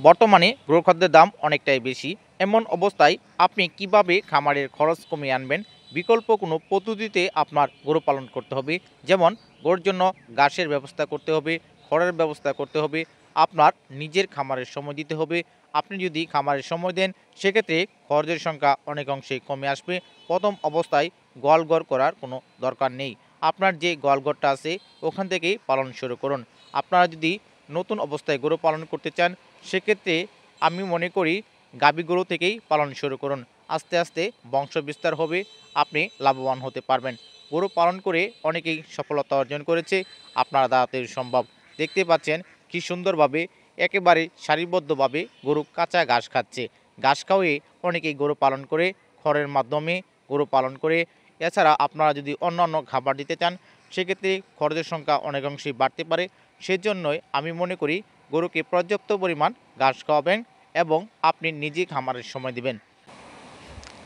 বর্তমানে গৃহখাদ্যের দাম অনেকটাই বেশি। এমন অবস্থায় আপনি কিভাবে খামারের খরচ কমিয়ে আনবেন? বিকল্প কোনো পদ্ধতিতে আপনার গরু পালন করতে হবে। যেমন গরুর জন্য ঘাসের ব্যবস্থা করতে হবে, খড়ের ব্যবস্থা করতে হবে, আপনার নিজের খামারের সময় দিতে হবে। আপনি যদি খামারের সময় দেন সেক্ষেত্রে খরচের সংখ্যা অনেক অংশেই কমে আসবে। প্রথম অবস্থায় গোয়ালঘর করার কোনো দরকার নেই। আপনার যে গোয়ালঘরটা আছে ওখান থেকেই পালন শুরু করুন। আপনারা যদি নতুন অবস্থায় গরু পালন করতে চান সেক্ষেত্রে আমি মনে করি গাভী গরু থেকেই পালন শুরু করুন। আস্তে আস্তে বংশ বিস্তার হবে, আপনি লাভবান হতে পারবেন। গরু পালন করে অনেকেই সফলতা অর্জন করেছে, আপনারা দাঁড়াতে সম্ভব। দেখতে পাচ্ছেন কি সুন্দরভাবে একেবারে সারিবদ্ধভাবে গরু কাঁচা ঘাস খাচ্ছে। ঘাস খাওয়িয়ে অনেকেই গরু পালন করে, খড়ের মাধ্যমে গরু পালন করে। এছাড়া আপনারা যদি অন্যান্য খাবার দিতে চান সেক্ষেত্রে খরচের সংখ্যা অনেকাংশেই বাড়তে পারে। সেজন্যই আমি মনে করি গরুকে পর্যাপ্ত পরিমাণ ঘাস খাওয়াবেন এবং আপনি নিজে খামারের সময় দিবেন।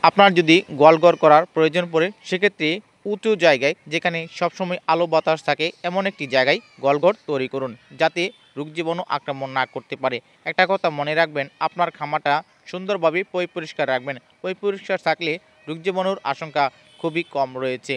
আপনার যদি গোয়ালঘর করার প্রয়োজন পড়ে সেক্ষেত্রে উঁচু জায়গায় যেখানে সবসময় আলো বাতাস থাকে এমন একটি জায়গায় গোয়ালঘর তৈরি করুন, যাতে রোগ জীবাণু আক্রমণ না করতে পারে। একটা কথা মনে রাখবেন, আপনার খামারটা সুন্দরভাবে পরিষ্কার রাখবেন। পরিষ্কার থাকলে রোগ জীবাণুর আশঙ্কা খুবই কম রয়েছে।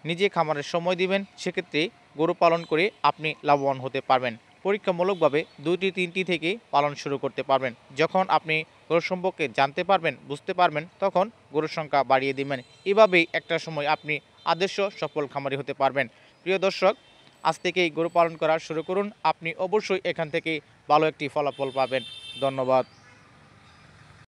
নিজে খামারের সময় দিবেন, সেক্ষেত্রে গরু পালন করে আপনি লাভবান হতে পারবেন। পরীক্ষামূলকভাবে ২টি ৩টি থেকে পালন শুরু করতে পারবেন। যখন আপনি গরু সম্পর্কে জানতে পারবেন, বুঝতে পারবেন, তখন গরুর সংখ্যা বাড়িয়ে দিবেন। এভাবেই একটা সময় আপনি আদর্শ সফল খামারি হতে পারবেন। প্রিয় দর্শক, আজ থেকেই গরু পালন করা শুরু করুন। আপনি অবশ্যই এখান থেকে ভালো একটি ফলাফল পাবেন। ধন্যবাদ।